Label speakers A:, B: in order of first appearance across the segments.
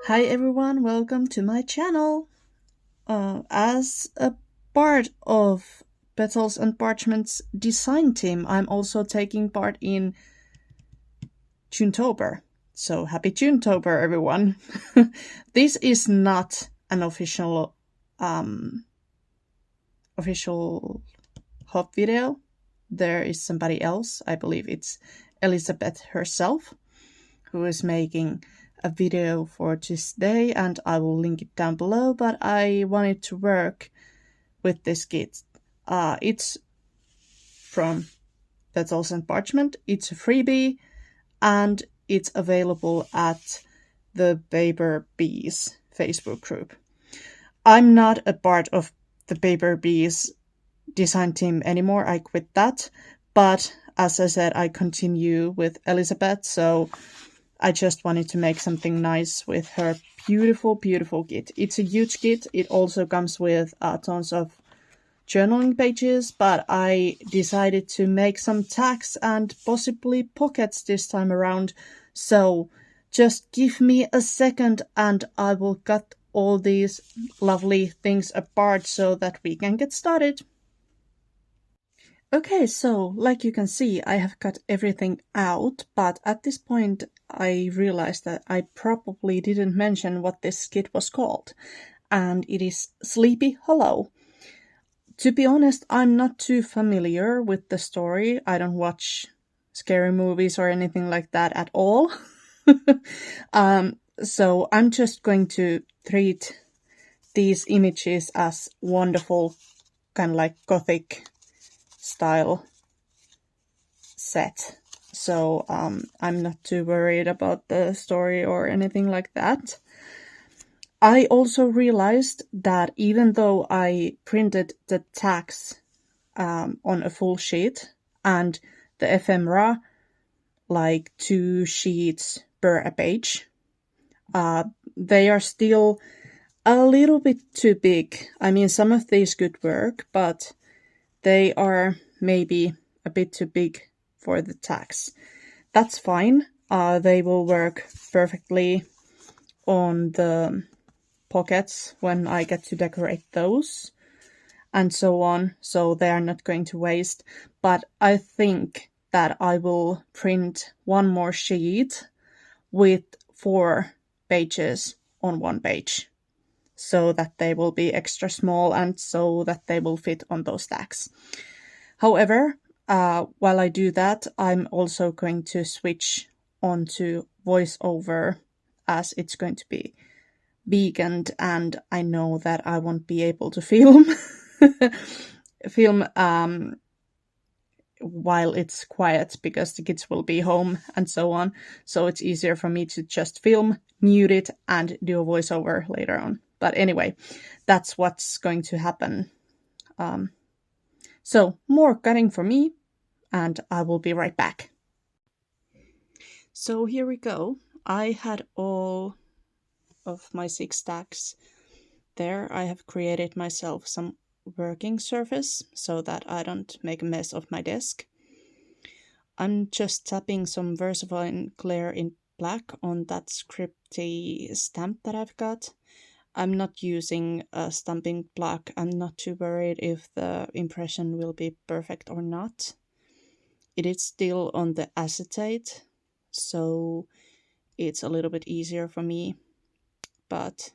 A: Hi everyone, welcome to my channel. As a part of Petals and Parchment's design team, I'm also taking part in Tuntober. So happy Tuntober, everyone. This is not an official hop video. There is somebody else, I believe it's Elizabeth herself, who is making a video for this day, and I will link it down below, but I wanted to work with this kit. It's from Petals and Parchment. It's a freebie, and it's available at the Paper Bees Facebook group. I'm not a part of the Paper Bees design team anymore. I quit that, but as I said, I continue with Elizabeth, so I just wanted to make something nice with her beautiful, beautiful kit. It's a huge kit. It also comes with tons of journaling pages, but I decided to make some tags and possibly pockets this time around. So just give me a second and I will cut all these lovely things apart so that we can get started. Okay, so like you can see, I have cut everything out, but at this point I realized that I probably didn't mention what this kit was called, and it is Sleepy Hollow. To be honest, I'm not too familiar with the story. I don't watch scary movies or anything like that at all. So I'm just going to treat these images as wonderful, kind of like gothic style set. So I'm not too worried about the story or anything like that. I also realized that even though I printed the tags on a full sheet and the ephemera like 2 sheets per a page, they are still a little bit too big. I mean, some of these could work, but they are maybe a bit too big for the tags. That's fine. They will work perfectly on the pockets when I get to decorate those and so on, so they are not going to waste. But I think that I will print one more sheet with 4 pages on one page, so that they will be extra small and so that they will fit on those tags. However, while I do that, I'm also going to switch on to voiceover, as it's going to be weekend and I know that I won't be able to film while it's quiet because the kids will be home and so on. So it's easier for me to just film, mute it, and do a voiceover later on. But anyway, that's what's going to happen. So more cutting for me, and I will be right back. So here we go. I had all of my 6 stacks there. I have created myself some working surface so that I don't make a mess of my desk. I'm just tapping some VersaFine Clear in black on that scripty stamp that I've got. I'm not using a stamping block. I'm not too worried if the impression will be perfect or not. It is still on the acetate, so it's a little bit easier for me. But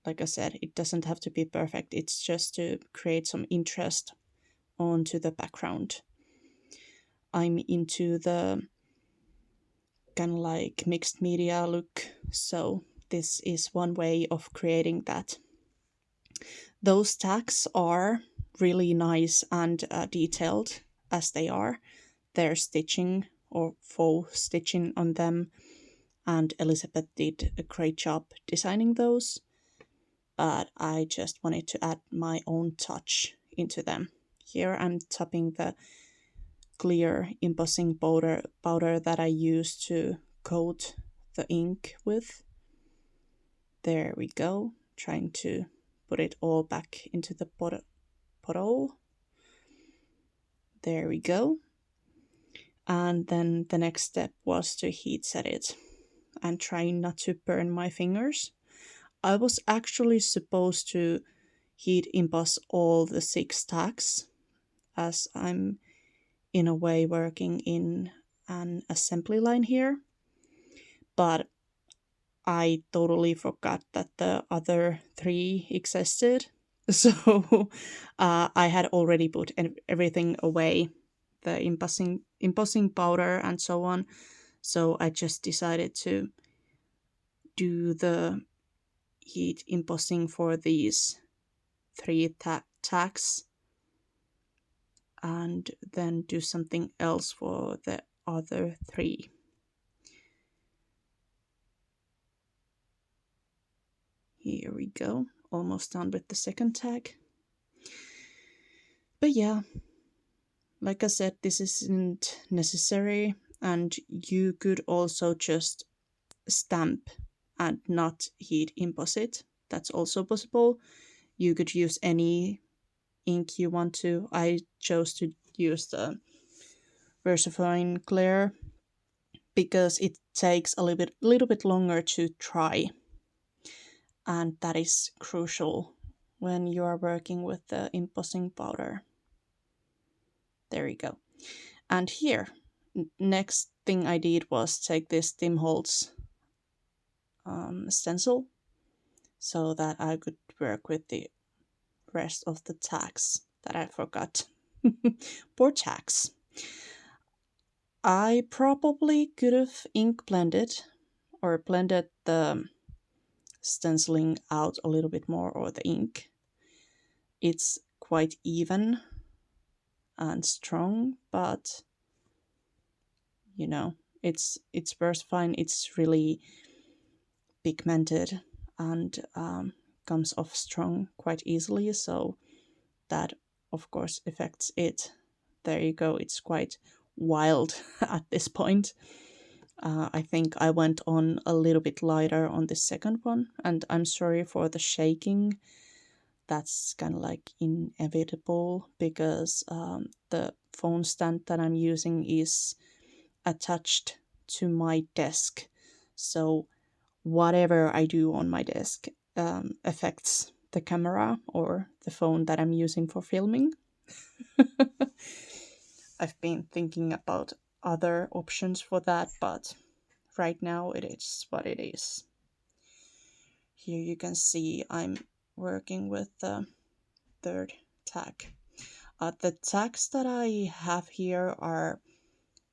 A: like I said, it doesn't have to be perfect. It's just to create some interest onto the background. I'm into the kind of like mixed media look, so this is one way of creating that. Those tags are really nice and detailed as they are. There's stitching or faux stitching on them, and Elizabeth did a great job designing those, but I just wanted to add my own touch into them. Here I'm tapping the clear embossing powder that I use to coat the ink with. There we go, trying to put it all back into the bottle. There we go. And then the next step was to heat set it. and trying not to burn my fingers. I was actually supposed to heat emboss all the 6 tags, as I'm in a way working in an assembly line here, but I totally forgot that the other 3 existed. So I had already put everything away, the embossing powder and so on. So I just decided to do the heat embossing for these 3 tags and then do something else for the other 3. Here we go, almost done with the second tag. But yeah, like I said, this isn't necessary, and you could also just stamp and not heat emboss it. That's also possible. You could use any ink you want to. I chose to use the VersaFine Clear because it takes a little bit longer to dry, and that is crucial when you are working with the embossing powder. There you go. And here, next thing I did was take this Tim Holtz stencil so that I could work with the rest of the tags that I forgot. Poor tags. I probably could have ink blended or blended the stenciling out a little bit more, or the ink. It's quite even and strong, but you know, it's VersaFine. It's really pigmented and comes off strong quite easily, so that of course affects it. There you go, it's quite wild at this point. I think I went on a little bit lighter on the second one, and I'm sorry for the shaking. That's kind of like inevitable because the phone stand that I'm using is attached to my desk. So whatever I do on my desk affects the camera or the phone that I'm using for filming. I've been thinking about other options for that, but right now it is what it is. Here you can see I'm working with the third tag. The tags that I have here are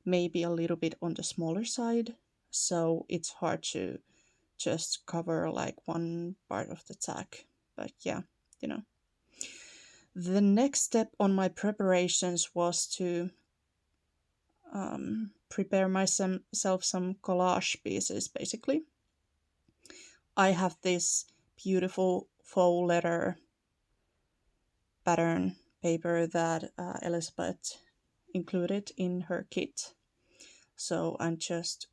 A: maybe a little bit on the smaller side, so it's hard to just cover like one part of the tag. But yeah, you know. The next step on my preparations was to prepare myself some collage pieces, basically. I have this beautiful faux leather pattern paper that Elizabeth included in her kit. So I'm just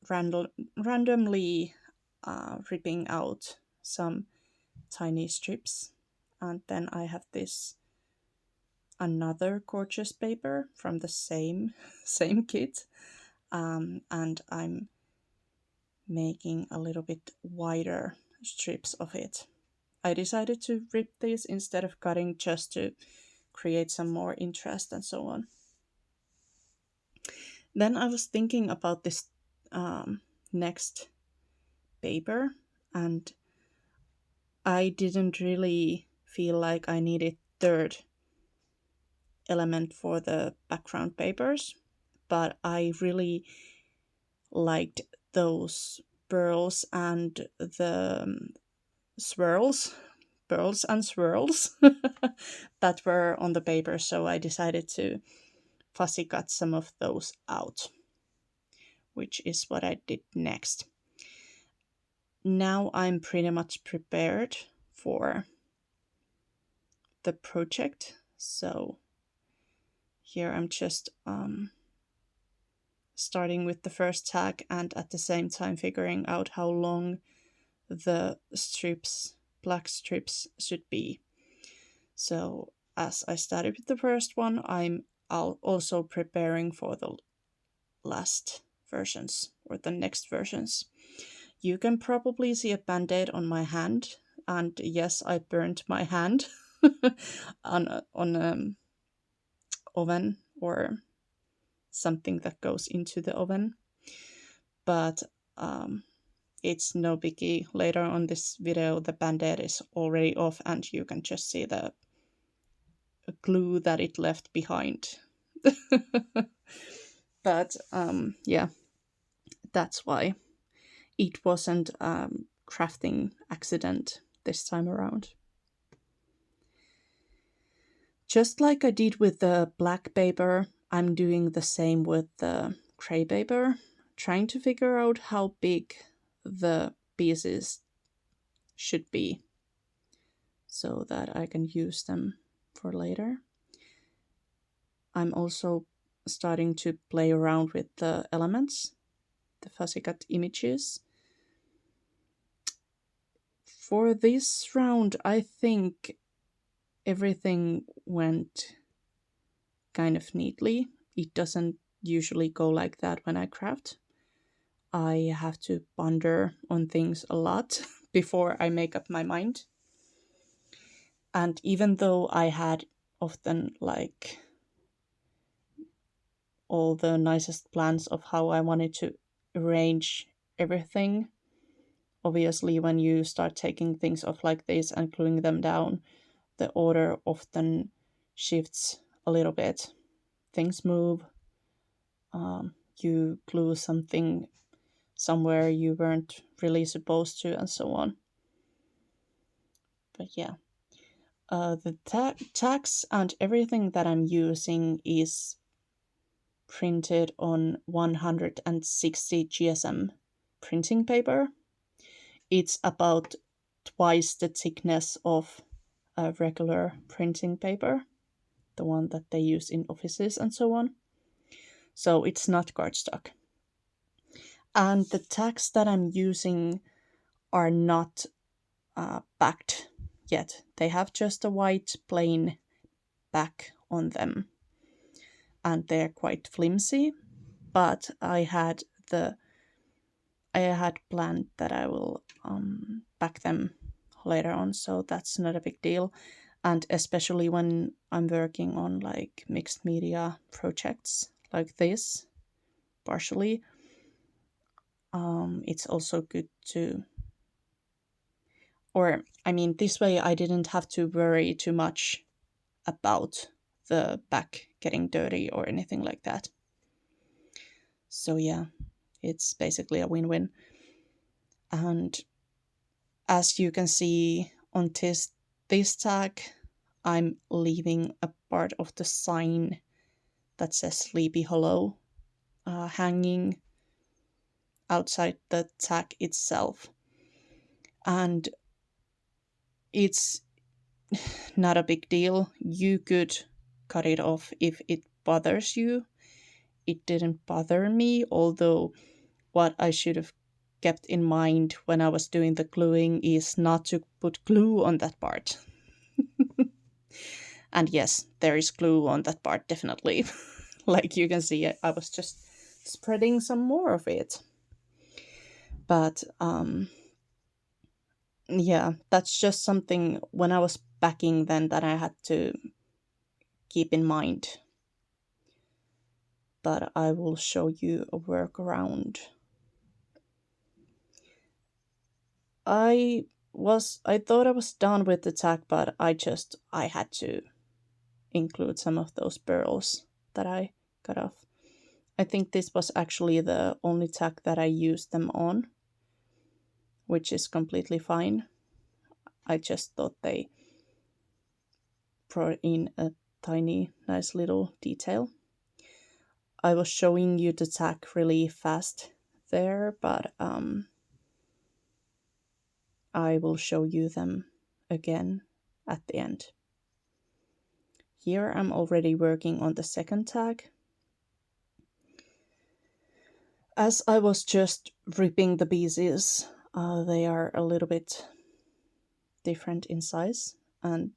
A: randomly ripping out some tiny strips, and then I have this another gorgeous paper from the same kit, and I'm making a little bit wider strips of it. I decided to rip these instead of cutting, just to create some more interest and so on. Then I was thinking about this next paper, and I didn't really feel like I needed third element for the background papers, but I really liked those pearls and the swirls, pearls and swirls that were on the paper, so I decided to fussy cut some of those out, which is what I did next. Now I'm pretty much prepared for the project, so here I'm just starting with the first tag and at the same time figuring out how long the black strips should be. So as I started with the first one, I'm also preparing for the last versions or the next versions. You can probably see a band-aid on my hand, and yes, I burnt my hand on oven or something that goes into the oven. But it's no biggie. Later on this video, the band-aid is already off and you can just see the glue that it left behind. But yeah, that's why it wasn't crafting accident this time around. Just like I did with the black paper, I'm doing the same with the gray paper, trying to figure out how big the pieces should be so that I can use them for later. I'm also starting to play around with the elements, the fuzzy cut images. For this round, I think everything went kind of neatly. It doesn't usually go like that when I craft. I have to ponder on things a lot before I make up my mind. And even though I had often like all the nicest plans of how I wanted to arrange everything, obviously when you start taking things off like this and gluing them down, the order often shifts a little bit. Things move. You glue something somewhere you weren't really supposed to, and so on. But yeah, the tags and everything that I'm using is printed on 160 GSM printing paper. It's about twice the thickness of a regular printing paper, the one that they use in offices and so on. So it's not cardstock. And the tags that I'm using are not backed yet. They have just a white plain back on them. And they're quite flimsy, but I had planned that I will back them later on, so that's not a big deal. And especially when I'm working on like mixed media projects like this, partially, it's also good to, or I mean, this way I didn't have to worry too much about the back getting dirty or anything like that. So yeah, it's basically a win-win. And as you can see on this tag, I'm leaving a part of the sign that says Sleepy Hollow hanging outside the tag itself. And it's not a big deal. You could cut it off if it bothers you. It didn't bother me, although what I should have kept in mind when I was doing the gluing is not to put glue on that part. And yes, there is glue on that part, definitely. Like you can see, I was just spreading some more of it. But yeah, that's just something when I was backing then that I had to keep in mind. But I will show you a workaround. I thought I was done with the tag, but I had to include some of those pearls that I cut off. I think this was actually the only tag that I used them on, which is completely fine. I just thought they brought in a tiny, nice little detail. I was showing you the tag really fast there, but I will show you them again at the end. Here I'm already working on the second tag. As I was just ripping the pieces, they are a little bit different in size, and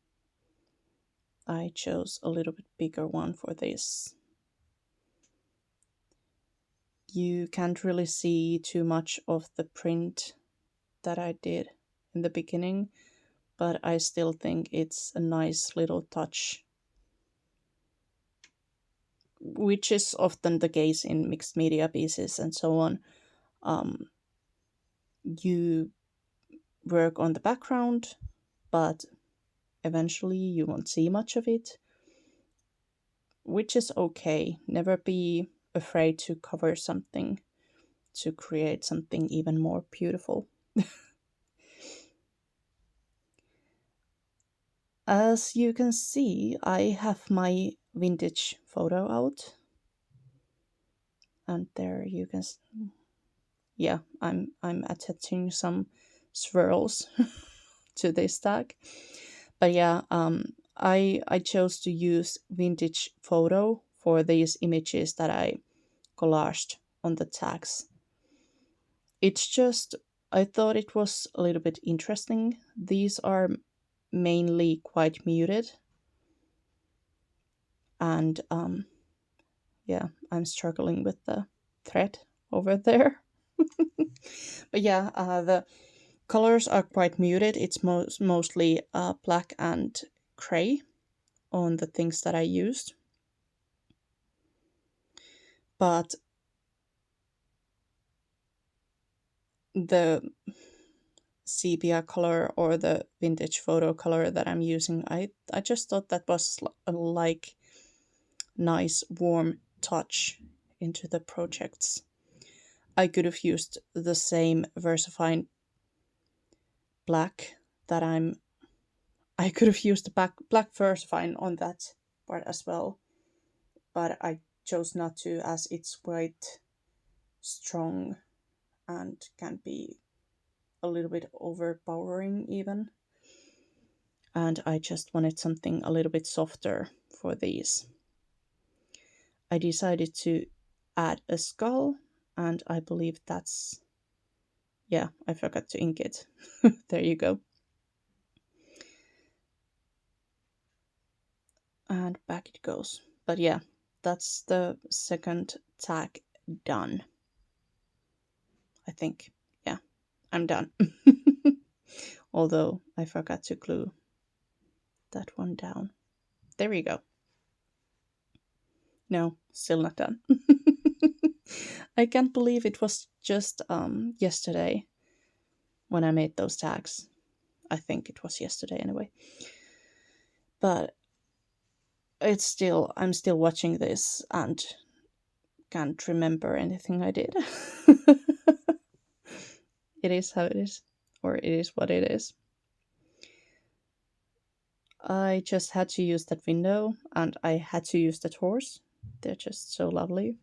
A: I chose a little bit bigger one for this. You can't really see too much of the print that I did in the beginning, but I still think it's a nice little touch, which is often the case in mixed media pieces and so on. Um, you work on the background, but eventually you won't see much of it, which is okay. Never be afraid to cover something to create something even more beautiful. As you can see, I have my vintage photo out, and there you can yeah, I'm attaching some swirls to this tag. But yeah, I chose to use vintage photo for these images that I collaged on the tags. It's just I thought it was a little bit interesting. These are mainly quite muted, and yeah, I'm struggling with the thread over there. But yeah, the colors are quite muted. It's mostly black and gray on the things that I used. But the sepia color or the vintage photo color that I'm using, I just thought that was a like nice warm touch into the projects. I could have used the same VersaFine black that I could have used the black VersaFine on that part as well, but I chose not to as it's quite strong and can be a little bit overpowering even. And I just wanted something a little bit softer for these. I decided to add a skull, and I believe that's, yeah, I forgot to ink it. There you go. And back it goes. But yeah, that's the second tag done. I think. Yeah, I'm done. Although I forgot to glue that one down. There we go. No, still not done. I can't believe it was just yesterday when I made those tags. I think it was yesterday anyway. But I'm still watching this and can't remember anything I did. It is how it is, or it is what it is. I just had to use that window and I had to use that horse. They're just so lovely.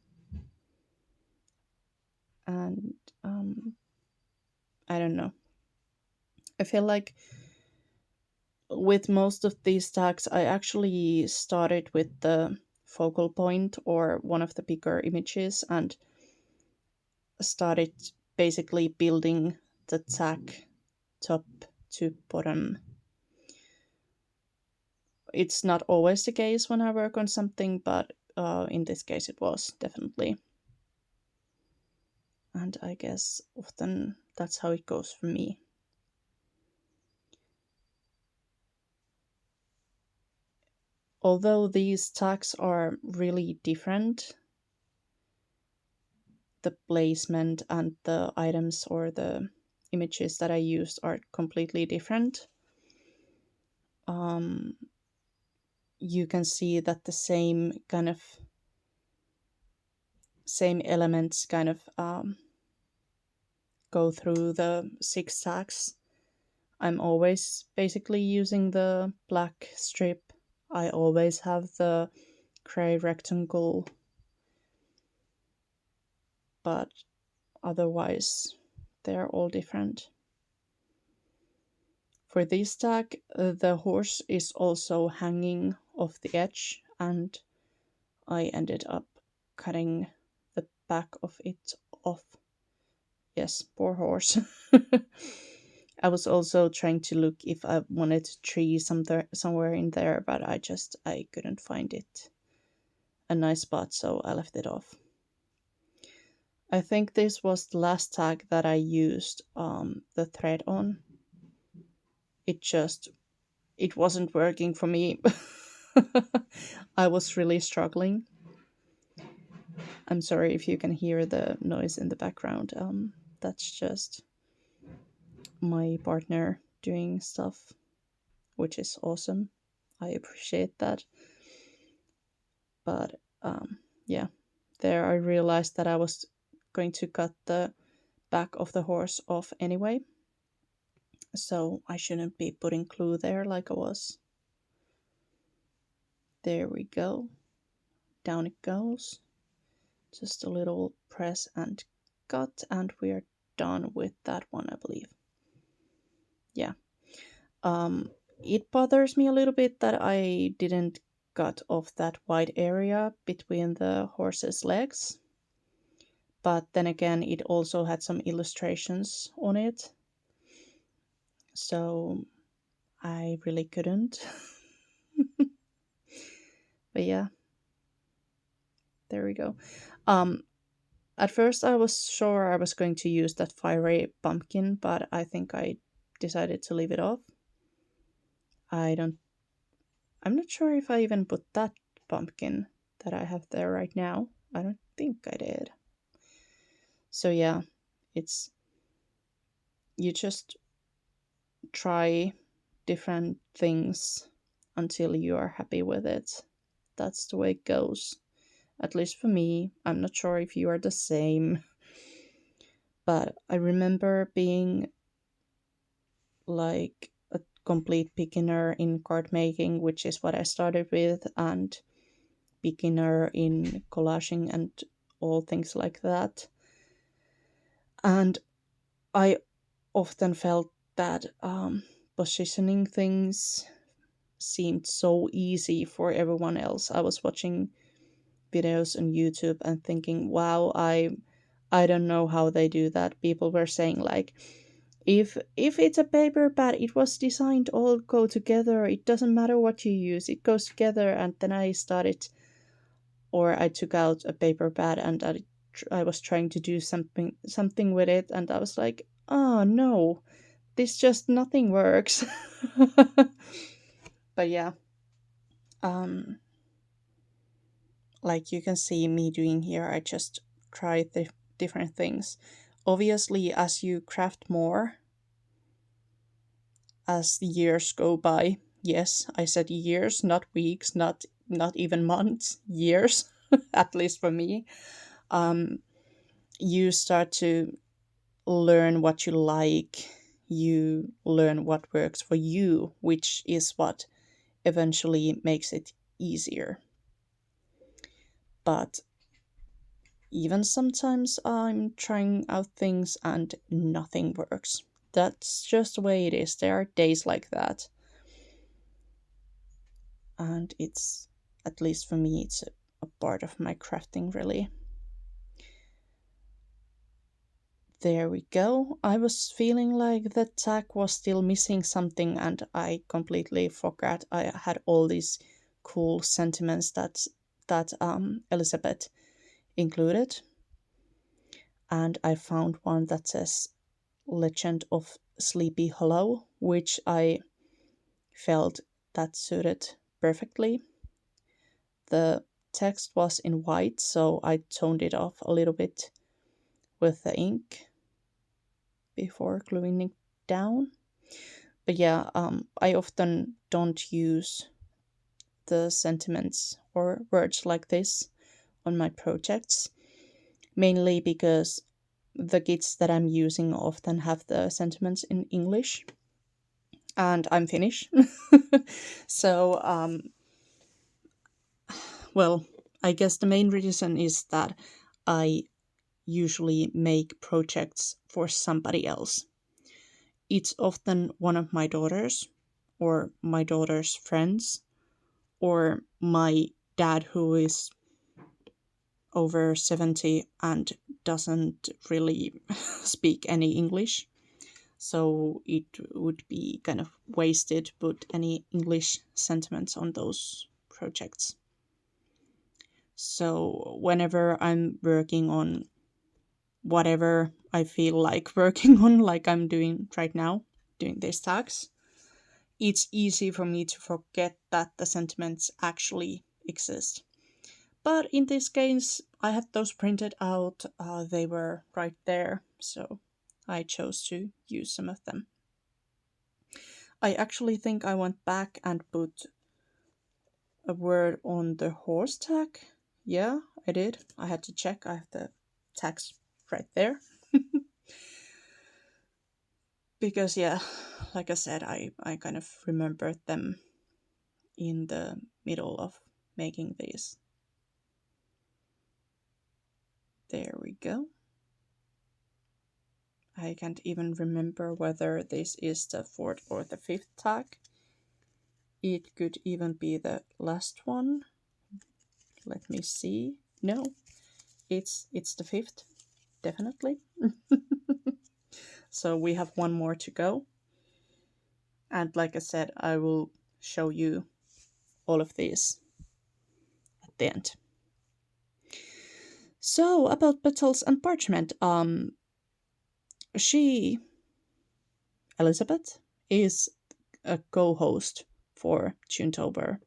A: And I don't know. I feel like with most of these tags, I actually started with the focal point or one of the bigger images and started basically building the tag top to bottom. It's not always the case when I work on something, but in this case it was definitely. And I guess often that's how it goes for me. Although these tags are really different, the placement and the items or the images that I used are completely different. Um, you can see that the same elements kind of go through the six tags. I'm always basically using the black strip. I always have the gray rectangle, but otherwise they're all different. For this tag, the horse is also hanging off the edge, and I ended up cutting the back of it off. Yes, poor horse. I was also trying to look if I wanted a tree somewhere in there, but I couldn't find it a nice spot, so I left it off. I think this was the last tag that I used the thread on. It just it wasn't working for me. I was really struggling. I'm sorry if you can hear the noise in the background. That's just my partner doing stuff, which is awesome. I appreciate that. But yeah, there I realized that I was going to cut the back of the horse off anyway. So I shouldn't be putting glue there like I was. There we go. Down it goes. Just a little press and cut, and we're done with that one, I believe. Yeah. It bothers me a little bit that I didn't cut off that wide area between the horse's legs. But then again, it also had some illustrations on it. So I really couldn't. But yeah, there we go. Um, at first, I was sure I was going to use that fiery pumpkin, but I think I decided to leave it off. I don't. I'm not sure if I even put that pumpkin that I have there right now. I don't think I did. So yeah, it's you just try different things until you are happy with it. That's the way it goes. At least for me. I'm not sure if you are the same. But I remember being like a complete beginner in card making, which is what I started with, and beginner in collaging and all things like that. And I often felt that positioning things seemed so easy for everyone else. I was watching videos on YouTube and thinking, wow, I don't know how they do that. People were saying like, if it's a paper pad, it was designed all go together. It doesn't matter what you use, it goes together. And then I started, or I took out a paper pad and I was trying to do something with it, and I was like, oh no, this just nothing works. But yeah, um, like you can see me doing here, I just try the different things. Obviously, as you craft more, as the years go by, yes, I said years, not weeks, not even months, years, at least for me, um, you start to learn what you like, you learn what works for you, which is what eventually makes it easier. But even sometimes I'm trying out things and nothing works. That's just the way it is. There are days like that. And it's, at least for me, it's a part of my crafting, really. There we go. I was feeling like the tag was still missing something, and I completely forgot I had all these cool sentiments that Elizabeth included. And I found one that says Legend of Sleepy Hollow, which I felt that suited perfectly. The text was in white, so I toned it off a little bit with the ink before gluing it down. But yeah, I often don't use the sentiments or words like this on my projects, mainly because the kits that I'm using often have the sentiments in English, and I'm Finnish. So, well, I guess the main reason is that I usually make projects for somebody else. It's often one of my daughters, or my daughter's friends, or my dad, who is over 70 and doesn't really speak any English. So it would be kind of wasted to put any English sentiments on those projects. So whenever I'm working on whatever I feel like working on, like I'm doing right now, doing these tags, it's easy for me to forget that the sentiments actually exist. But in this case, I had those printed out, they were right there, so I chose to use some of them. I actually think I went back and put a word on the horse tag. Yeah, I did. I had to check. I have the tags right there. Because, yeah, like I said, I kind of remembered them in the middle of making these. There we go. I can't even remember whether this is the fourth or the fifth tag. It could even be the last one. Let me see. No, it's the fifth, definitely. So we have one more to go. And like I said, I will show you all of these at the end. So about petals and parchment, she, Elizabeth, is a co-host for Tuntober.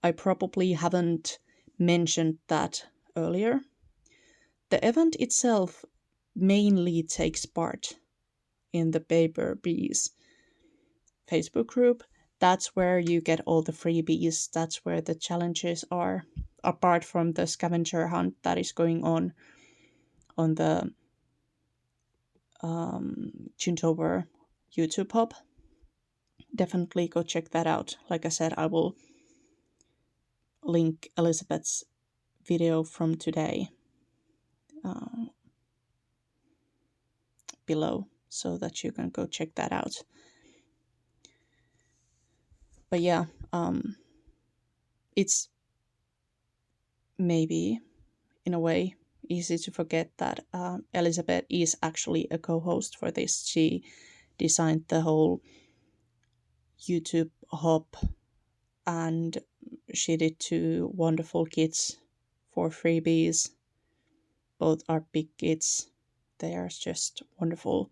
A: I probably haven't mentioned that earlier. The event itself mainly takes part in the Paper Bees Facebook group. That's where you get all the freebies, that's where the challenges are, apart from the scavenger hunt that is going on the Tuntober YouTube hub. Definitely go check that out. Like I said, I will link Elizabeth's video from today below so that you can go check that out. But yeah, it's maybe in a way easy to forget that Elizabeth is actually a co-host for this. She designed the whole YouTube hub, and she did 2 wonderful kits for freebies. Both are big kits. They are just wonderful.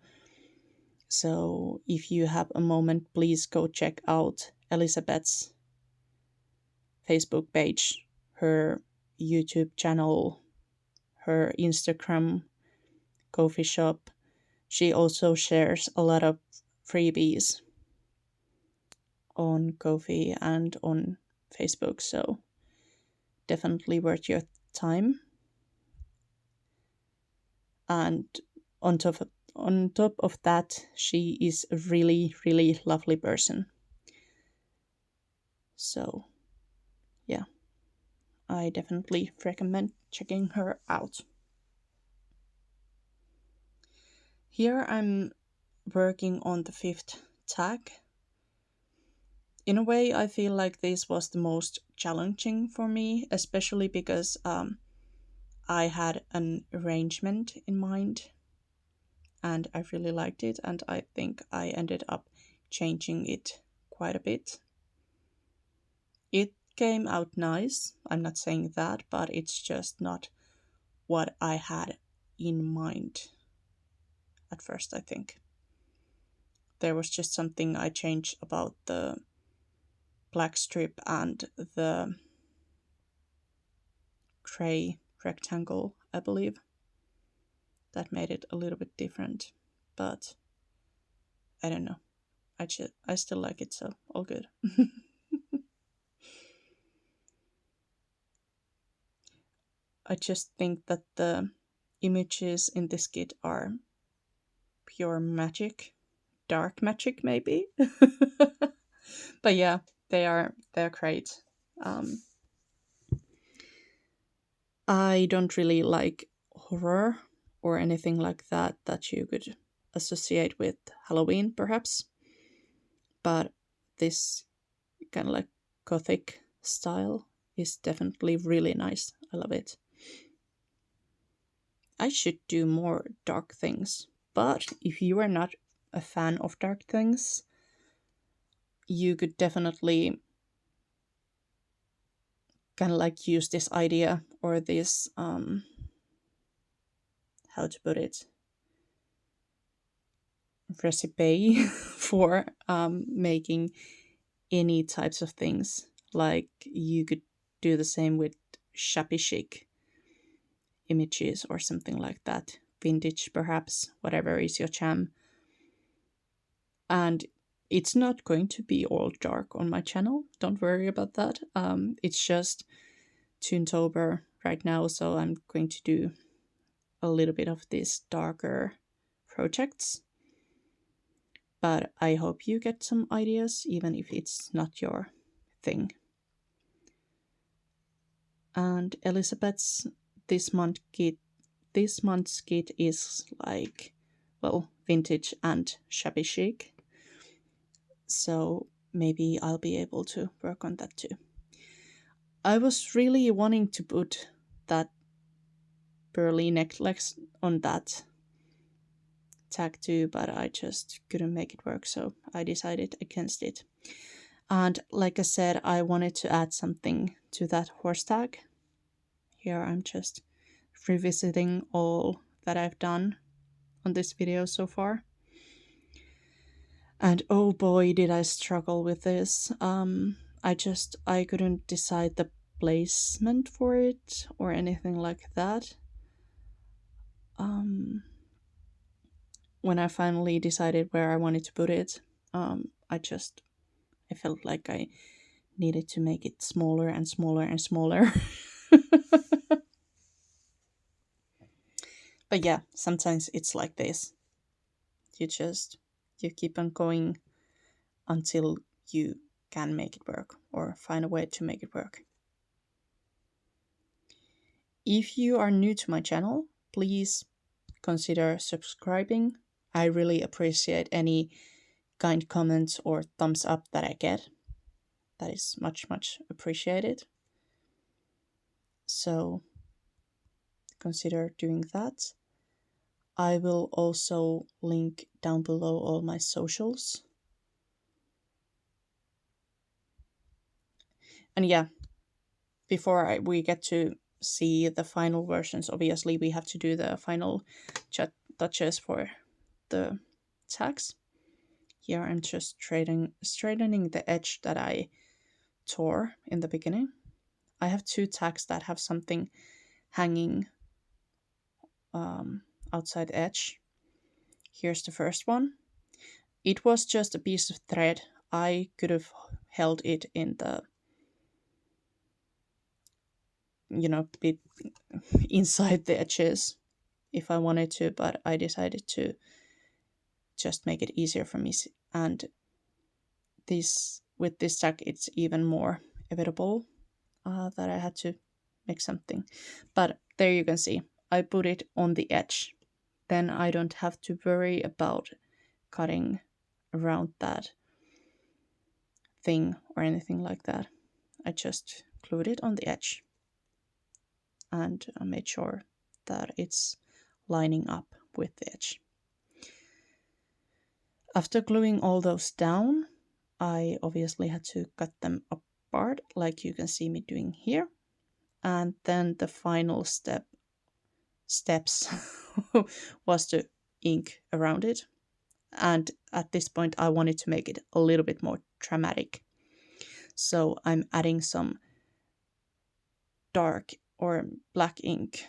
A: So if you have a moment, please go check out Elizabeth's Facebook page, her YouTube channel, her Instagram, coffee shop. She also shares a lot of freebies on Ko-fi and on Facebook, so definitely worth your time. And on top of that, she is a really, really lovely person. So, yeah, I definitely recommend checking her out. Here I'm working on the 5th tag. In a way, I feel like this was the most challenging for me, especially because I had an arrangement in mind and I really liked it, and I think I ended up changing it quite a bit. It came out nice, I'm not saying that, but it's just not what I had in mind at first, I think. There was just something I changed about the black strip and the gray rectangle, I believe. That made it a little bit different, but I don't know. I still like it, so all good. I just think that the images in this kit are pure magic, dark magic maybe. But yeah, they're great. I don't really like horror or anything like that you could associate with Halloween, perhaps. But this kind of like gothic style is definitely really nice. I love it. I should do more dark things, but if you are not a fan of dark things, you could definitely kind of like use this idea or this how to put it, recipe for making any types of things. Like you could do the same with shabby chic images or something like that. Vintage, perhaps, whatever is your jam. And it's not going to be all dark on my channel. Don't worry about that. It's just Tuntober right now, so I'm going to do a little bit of these darker projects. But I hope you get some ideas, even if it's not your thing. And Elizabeth's this month's kit is like, well, vintage and shabby chic. So maybe I'll be able to work on that too. I was really wanting to put that pearly necklace on that tag too, but I just couldn't make it work, so I decided against it. And like I said, I wanted to add something to that horse tag. Here I'm just revisiting all that I've done on this video so far. And oh boy, did I struggle with this. I couldn't decide the placement for it or anything like that. When I finally decided where I wanted to put it, I felt like I needed to make it smaller and smaller and smaller. But yeah, sometimes it's like this. You keep on going until you can make it work or find a way to make it work. If you are new to my channel, please consider subscribing. I really appreciate any kind comments or thumbs up that I get. That is much, much appreciated. So consider doing that. I will also link down below all my socials. And yeah, before we get to see the final versions, obviously we have to do the final touches for the tags. Here I'm just straightening the edge that I tore in the beginning. I have two tags that have something hanging outside the edge. Here's the first one. It was just a piece of thread. I could have held it in the, bit inside the edges if I wanted to, but I decided to just make it easier for me. And with this tag, it's even more inevitable that I had to make something. But there you can see, I put it on the edge. Then I don't have to worry about cutting around that thing or anything like that. I just glued it on the edge. And I made sure that it's lining up with the edge. After gluing all those down, I obviously had to cut them apart, like you can see me doing here. And then the final steps was to ink around it. And at this point, I wanted to make it a little bit more dramatic. So I'm adding some dark or black ink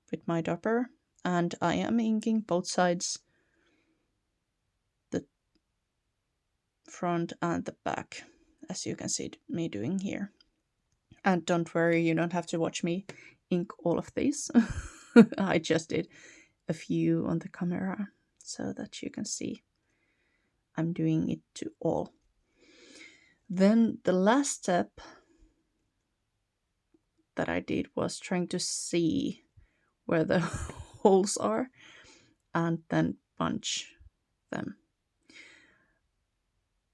A: with my dopper, and I am inking both sides, the front and the back, as you can see me doing here. And don't worry, you don't have to watch me ink all of these. I just did a few on the camera so that you can see I'm doing it to all. Then the last step that I did was trying to see where the holes are and then punch them.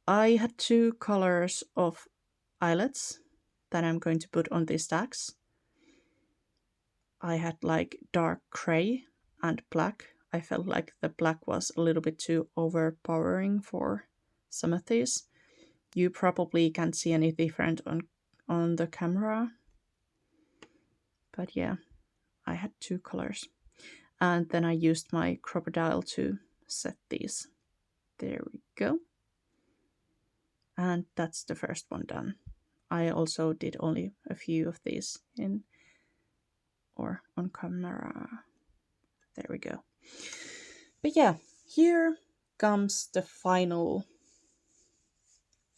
A: I had two colors of eyelets that I'm going to put on these tags. I had like dark gray and black. I felt like the black was a little bit too overpowering for some of these. You probably can't see any different on the camera. But yeah, I had two colors. And then I used my crocodile to set these. There we go. And that's the first one done. I also did only a few of these on camera. There we go. But yeah, here comes the final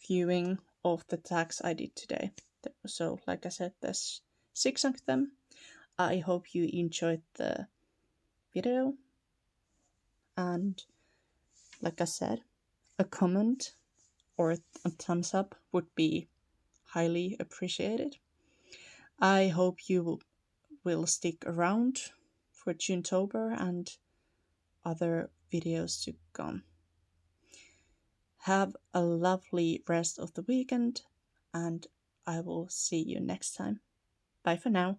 A: viewing of the tags I did today. So, like I said, there's 6 of them. I hope you enjoyed the video. And like I said, a comment or a thumbs up would be highly appreciated. I hope you will stick around for Tuntober and other videos to come. Have a lovely rest of the weekend, and I will see you next time. Bye for now.